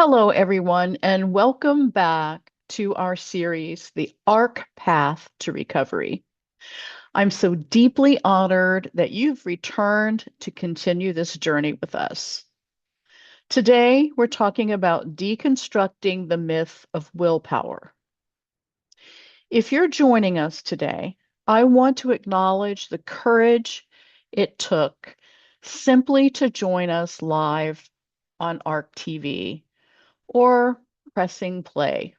Hello, everyone, and welcome back to our series, The Arc Path to Recovery. I'm so deeply honored that you've returned to continue this journey with us. Today, we're talking about deconstructing the myth of willpower. If you're joining us today, I want to acknowledge the courage it took simply to join us live on ARC TV or pressing play.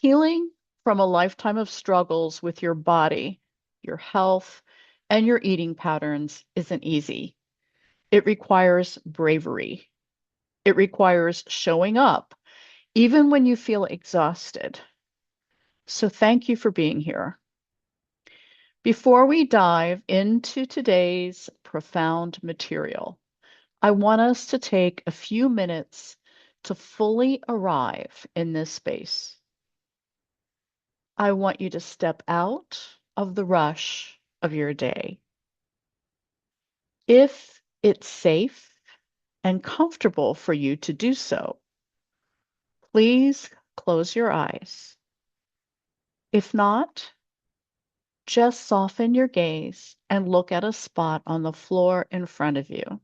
Healing from a lifetime of struggles with your body, your health, and your eating patterns isn't easy. It requires bravery. It requires showing up, even when you feel exhausted. So thank you for being here. Before we dive into today's profound material, I want us to take a few minutes to fully arrive in this space. I want you to step out of the rush of your day. If it's safe and comfortable for you to do so, please close your eyes. If not, just soften your gaze and look at a spot on the floor in front of you.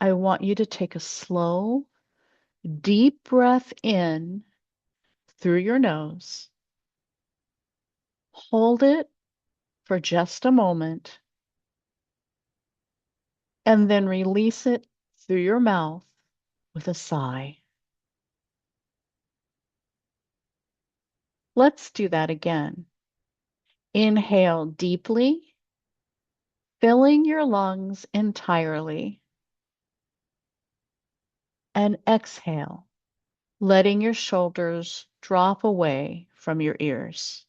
I want you to take a slow, deep breath in through your nose. Hold it for just a moment and then release it through your mouth with a sigh. Let's do that again. Inhale deeply, filling your lungs entirely, and exhale, letting your shoulders drop away from your ears.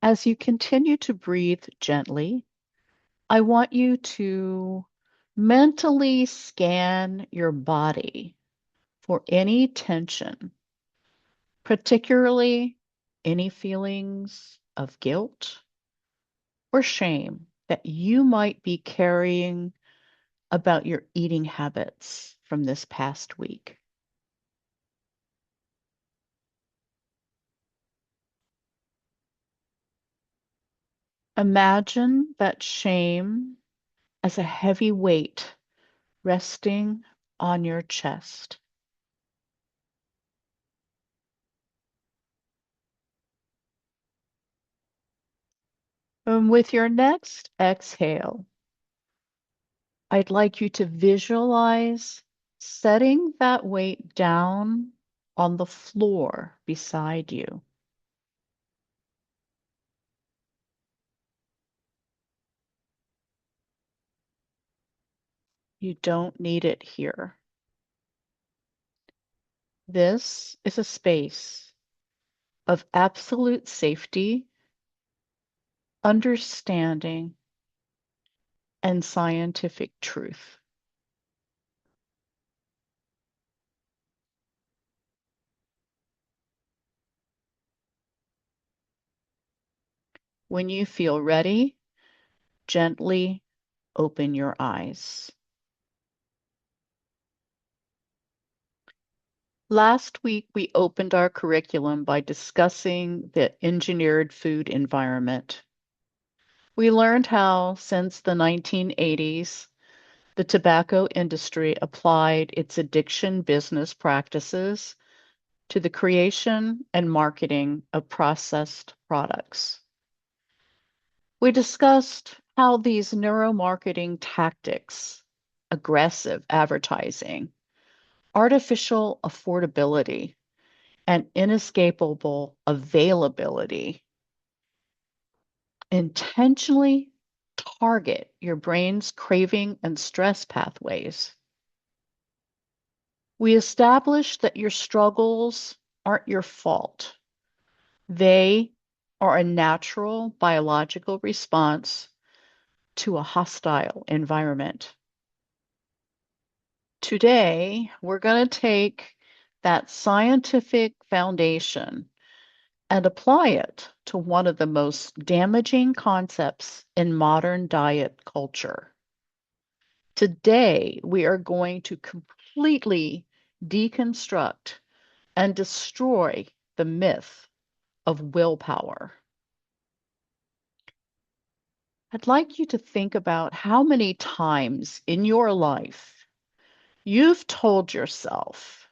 As you continue to breathe gently, I want you to mentally scan your body for any tension, particularly any feelings of guilt or shame that you might be carrying about your eating habits from this past week. Imagine that shame as a heavy weight resting on your chest. And with your next exhale, I'd like you to visualize setting that weight down on the floor beside you. You don't need it here. This is a space of absolute safety, understanding, and scientific truth. When you feel ready, gently open your eyes. Last week, we opened our curriculum by discussing the engineered food environment. We learned how, since the 1980s, the tobacco industry applied its addiction business practices to the creation and marketing of processed products. We discussed how these neuromarketing tactics, aggressive advertising, artificial affordability, and inescapable availability intentionally target your brain's craving and stress pathways. We established that your struggles aren't your fault. They are a natural biological response to a hostile environment. Today, we're going to take that scientific foundation and apply it to one of the most damaging concepts in modern diet culture. Today, we are going to completely deconstruct and destroy the myth of willpower. I'd like you to think about how many times in your life you've told yourself,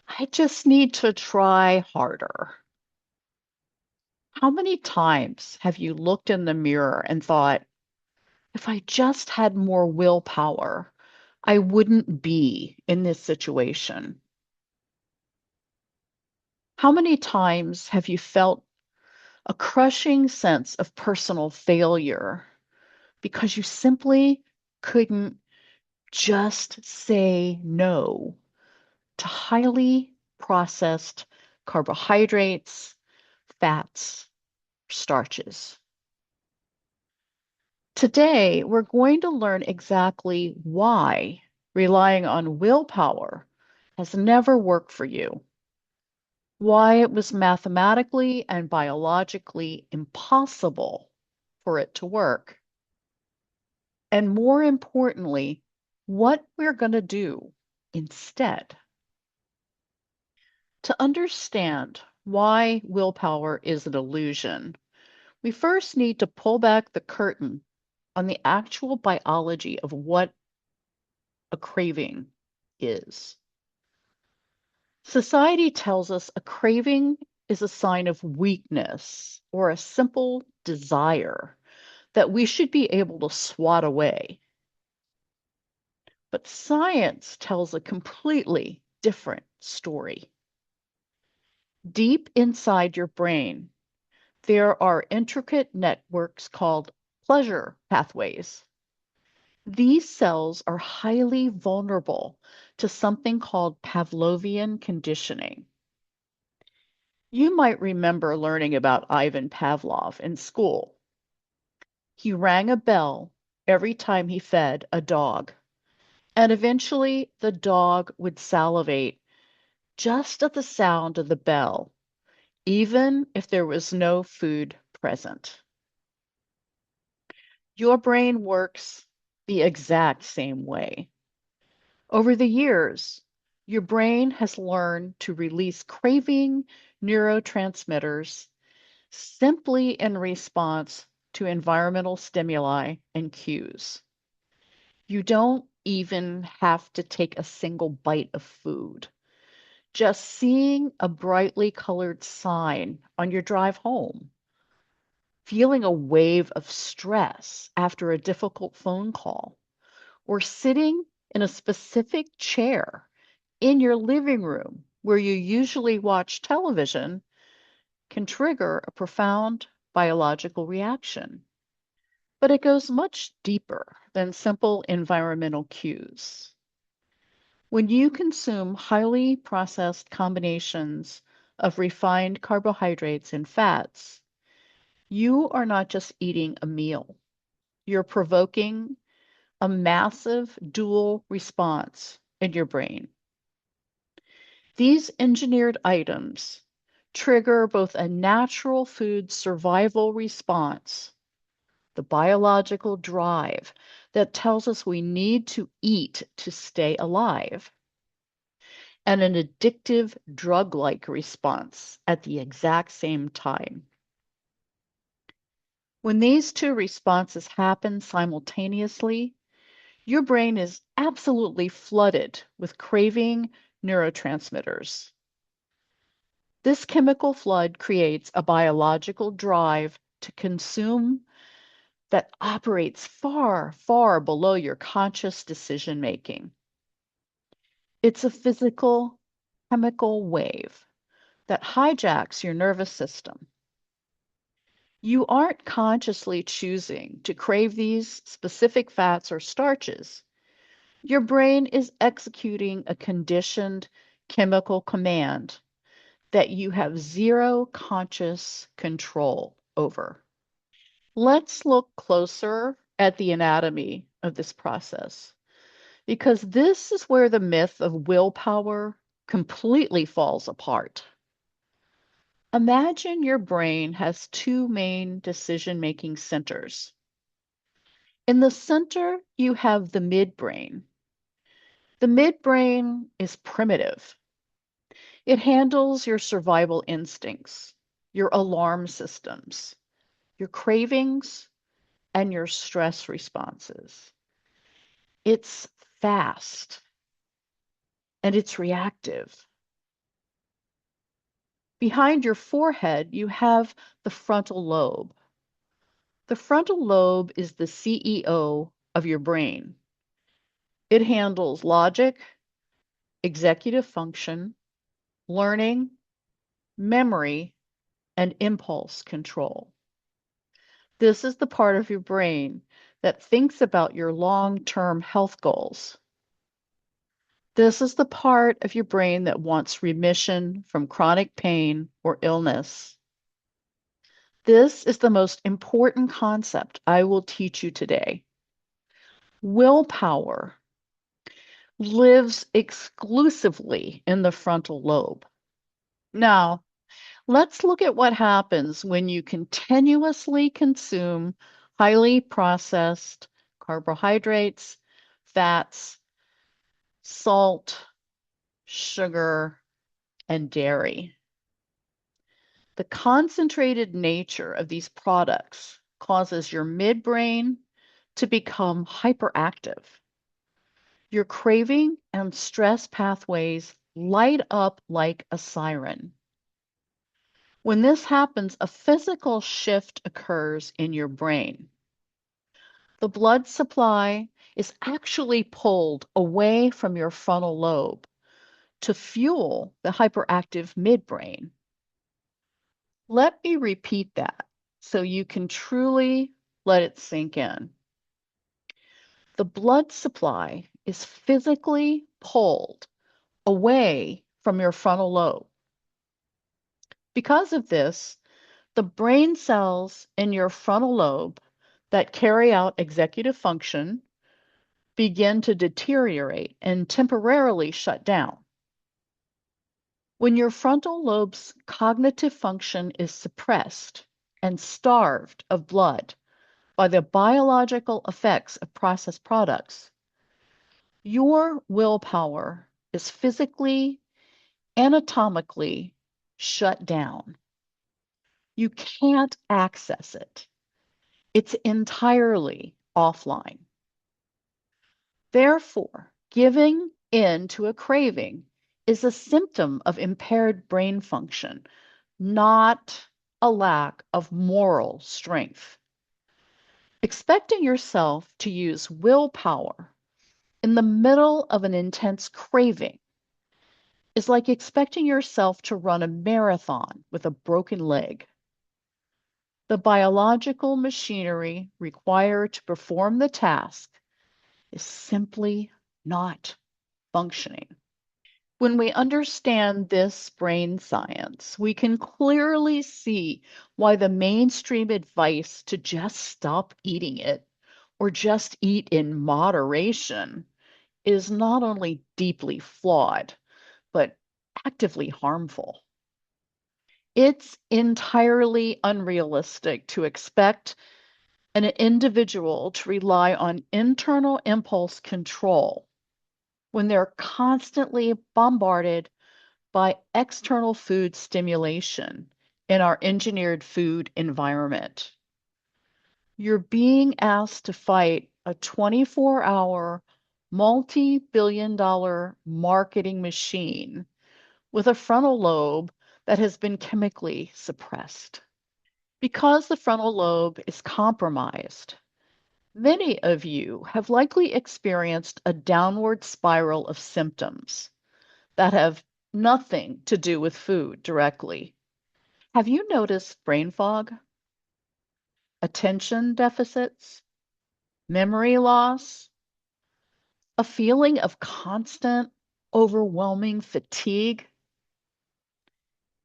I just need to try harder. How many times have you looked in the mirror and thought, if I just had more willpower, I wouldn't be in this situation? How many times have you felt a crushing sense of personal failure because you simply couldn't just say no to highly processed carbohydrates, fats, starches? Today, we're going to learn exactly why relying on willpower has never worked for you, why it was mathematically and biologically impossible for it to work, and more importantly, what we're going to do instead. To understand why willpower is an illusion, we first need to pull back the curtain on the actual biology of what a craving is. Society tells us a craving is a sign of weakness or a simple desire that we should be able to swat away. But science tells a completely different story. Deep inside your brain, there are intricate networks called pleasure pathways. These cells are highly vulnerable to something called Pavlovian conditioning. You might remember learning about Ivan Pavlov in school. He rang a bell every time he fed a dog, and eventually the dog would salivate just at the sound of the bell, even if there was no food present. Your brain works the exact same way. Over the years, your brain has learned to release craving neurotransmitters simply in response to environmental stimuli and cues. You don't even have to take a single bite of food. Just seeing a brightly colored sign on your drive home, feeling a wave of stress after a difficult phone call, or sitting in a specific chair in your living room where you usually watch television can trigger a profound biological reaction. But it goes much deeper than simple environmental cues. When you consume highly processed combinations of refined carbohydrates and fats, you are not just eating a meal, you're provoking a massive dual response in your brain. These engineered items trigger both a natural food survival response, the biological drive that tells us we need to eat to stay alive, and an addictive drug like response at the exact same time. When these two responses happen simultaneously, your brain is absolutely flooded with craving neurotransmitters. This chemical flood creates a biological drive to consume that operates far, far below your conscious decision making. It's a physical, chemical wave that hijacks your nervous system. You aren't consciously choosing to crave these specific fats or starches. Your brain is executing a conditioned chemical command that you have zero conscious control over. Let's look closer at the anatomy of this process, because this is where the myth of willpower completely falls apart. Imagine your brain has two main decision-making centers. In the center, you have the midbrain. The midbrain is primitive. It handles your survival instincts, your alarm systems, your cravings, and your stress responses. It's fast and it's reactive. Behind your forehead, you have the frontal lobe. The frontal lobe is the CEO of your brain. It handles logic, executive function, learning, memory, and impulse control. This is the part of your brain that thinks about your long-term health goals. This is the part of your brain that wants remission from chronic pain or illness. This is the most important concept I will teach you today. Willpower lives exclusively in the frontal lobe. Now, let's look at what happens when you continuously consume highly processed carbohydrates, fats, salt, sugar, and dairy. The concentrated nature of these products causes your midbrain to become hyperactive. Your craving and stress pathways light up like a siren. When this happens, a physical shift occurs in your brain. The blood supply is actually pulled away from your frontal lobe to fuel the hyperactive midbrain. Let me repeat that so you can truly let it sink in. The blood supply is physically pulled away from your frontal lobe. Because of this, the brain cells in your frontal lobe that carry out executive function begin to deteriorate and temporarily shut down. When your frontal lobe's cognitive function is suppressed and starved of blood by the biological effects of processed products, your willpower is physically, anatomically shut down. You can't access it. It's entirely offline. Therefore, giving in to a craving is a symptom of impaired brain function, not a lack of moral strength. Expecting yourself to use willpower in the middle of an intense craving is like expecting yourself to run a marathon with a broken leg. The biological machinery required to perform the task is simply not functioning. When we understand this brain science, we can clearly see why the mainstream advice to just stop eating it or just eat in moderation is not only deeply flawed, but actively harmful. It's entirely unrealistic to expect an individual to rely on internal impulse control when they're constantly bombarded by external food stimulation in our engineered food environment. You're being asked to fight a 24-hour, multi-billion-dollar marketing machine with a frontal lobe that has been chemically suppressed. Because the frontal lobe is compromised, many of you have likely experienced a downward spiral of symptoms that have nothing to do with food directly. Have you noticed brain fog, attention deficits, memory loss, a feeling of constant, overwhelming fatigue?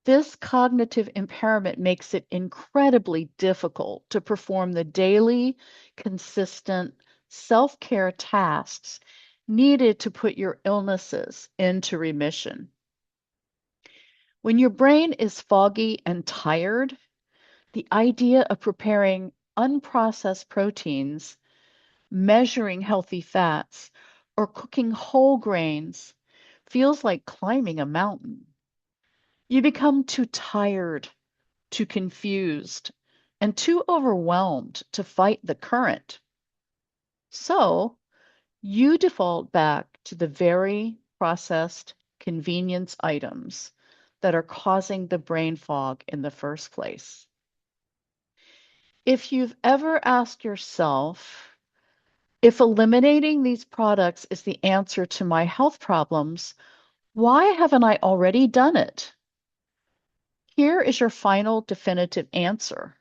This cognitive impairment makes it incredibly difficult to perform the daily, consistent self-care tasks needed to put your illnesses into remission. When your brain is foggy and tired, the idea of preparing unprocessed proteins, measuring healthy fats, or cooking whole grains feels like climbing a mountain. You become too tired, too confused, and too overwhelmed to fight the current. So you default back to the very processed convenience items that are causing the brain fog in the first place. If you've ever asked yourself, if eliminating these products is the answer to my health problems, why haven't I already done it? Here is your final definitive answer.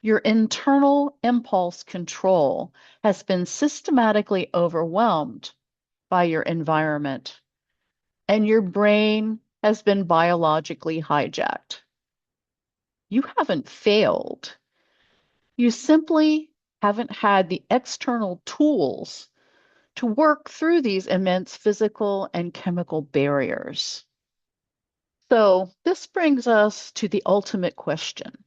Your internal impulse control has been systematically overwhelmed by your environment, and your brain has been biologically hijacked. You haven't failed. You simply haven't had the external tools to work through these immense physical and chemical barriers. So, this brings us to the ultimate question.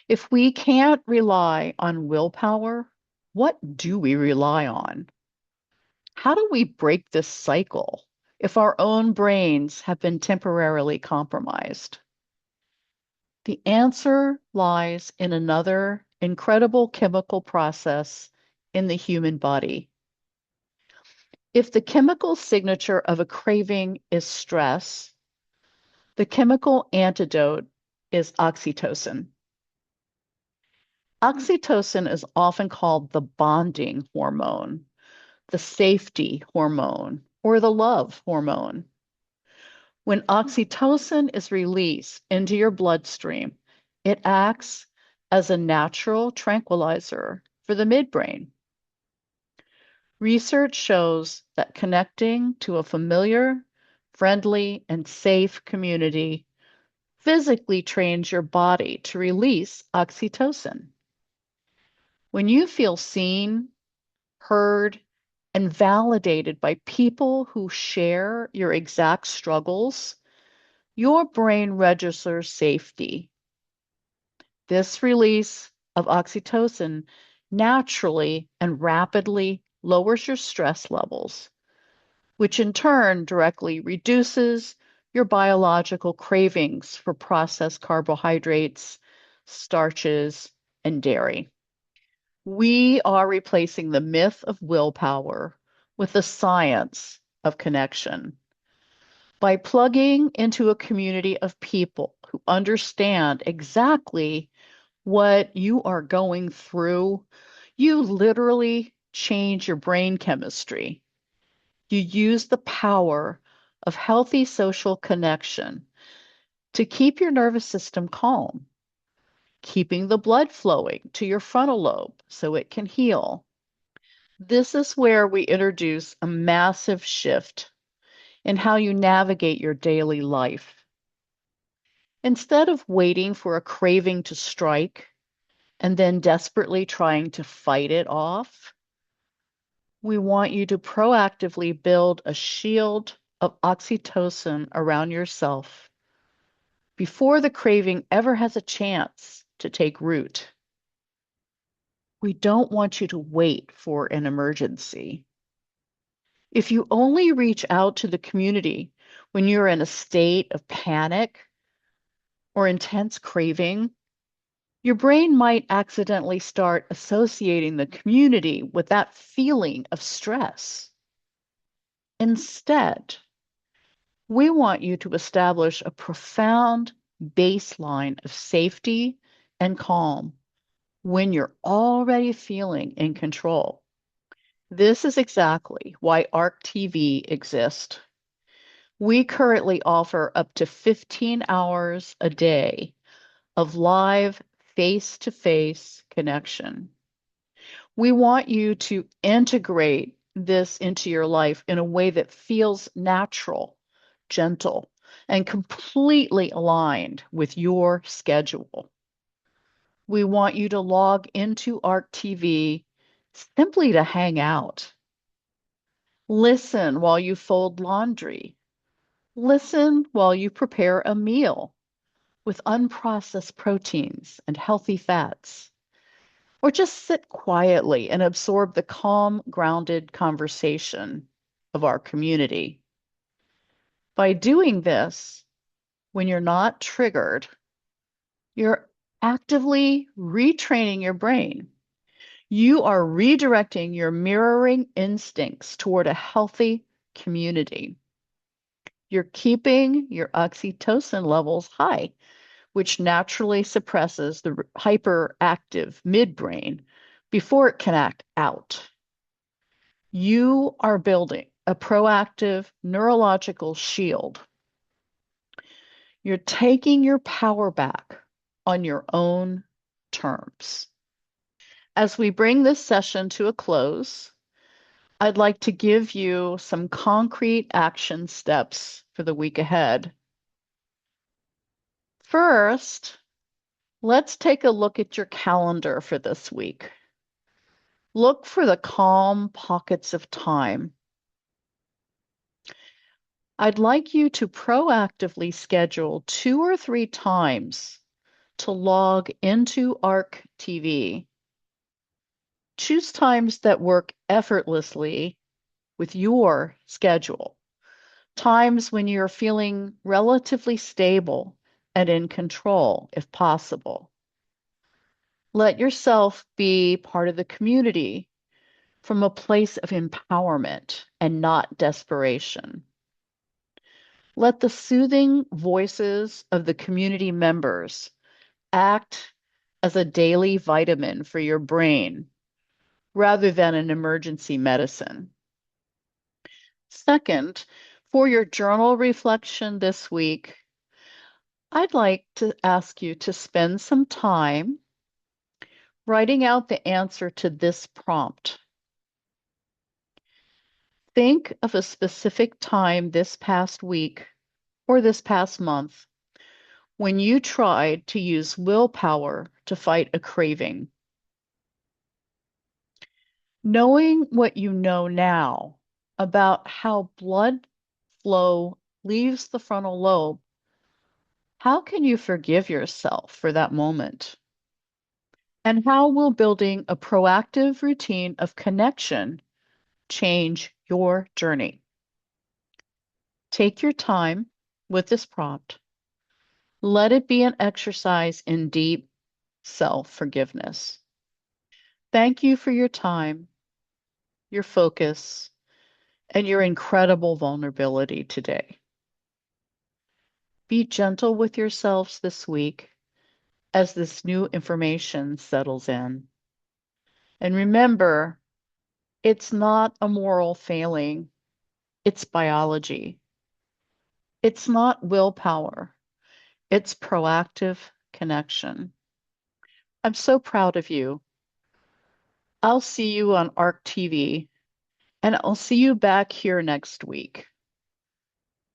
If we can't rely on willpower, what do we rely on? How do we break this cycle if our own brains have been temporarily compromised? The answer lies in another incredible chemical process in the human body. If the chemical signature of a craving is stress, the chemical antidote is oxytocin. Oxytocin is often called the bonding hormone, the safety hormone, or the love hormone. When oxytocin is released into your bloodstream, it acts as a natural tranquilizer for the midbrain. Research shows that connecting to a familiar, friendly, and safe community physically trains your body to release oxytocin. When you feel seen, heard, and validated by people who share your exact struggles, your brain registers safety. This release of oxytocin naturally and rapidly lowers your stress levels, which in turn directly reduces your biological cravings for processed carbohydrates, starches, and dairy. We are replacing the myth of willpower with the science of connection. By plugging into a community of people who understand exactly what you are going through, you literally change your brain chemistry. You use the power of healthy social connection to keep your nervous system calm, keeping the blood flowing to your frontal lobe so it can heal. This is where we introduce a massive shift in how you navigate your daily life. Instead of waiting for a craving to strike and then desperately trying to fight it off, we want you to proactively build a shield of oxytocin around yourself before the craving ever has a chance to take root. We don't want you to wait for an emergency. If you only reach out to the community when you're in a state of panic or intense craving, your brain might accidentally start associating the community with that feeling of stress. Instead, we want you to establish a profound baseline of safety and calm when you're already feeling in control. This is exactly why ARC TV exists. We currently offer up to 15 hours a day of live face to face connection. We want you to integrate this into your life in a way that feels natural, gentle, and completely aligned with your schedule. We want you to log into ARC TV simply to hang out. Listen while you fold laundry. Listen while you prepare a meal with unprocessed proteins and healthy fats. Or just sit quietly and absorb the calm, grounded conversation of our community. By doing this, when you're not triggered, you're actively retraining your brain. You are redirecting your mirroring instincts toward a healthy community. You're keeping your oxytocin levels high, which naturally suppresses the hyperactive midbrain before it can act out. You are building a proactive neurological shield. You're taking your power back on your own terms. As we bring this session to a close, I'd like to give you some concrete action steps for the week ahead. First, let's take a look at your calendar for this week. Look for the calm pockets of time. I'd like you to proactively schedule 2 or 3 times to log into ARC TV. Choose times that work effortlessly with your schedule, times when you're feeling relatively stable and in control, if possible. Let yourself be part of the community from a place of empowerment and not desperation. Let the soothing voices of the community members act as a daily vitamin for your brain rather than an emergency medicine. Second, for your journal reflection this week, I'd like to ask you to spend some time writing out the answer to this prompt. Think of a specific time this past week or this past month when you tried to use willpower to fight a craving. Knowing what you know now about how blood flow leaves the frontal lobe, how can you forgive yourself for that moment? And how will building a proactive routine of connection change your journey? Take your time with this prompt. Let it be an exercise in deep self forgiveness. Thank you for your time, your focus, and your incredible vulnerability today. Be gentle with yourselves this week as this new information settles in. And remember, it's not a moral failing, it's biology. It's not willpower, it's proactive connection. I'm so proud of you. I'll see you on ARC TV, and I'll see you back here next week.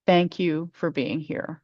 Thank you for being here.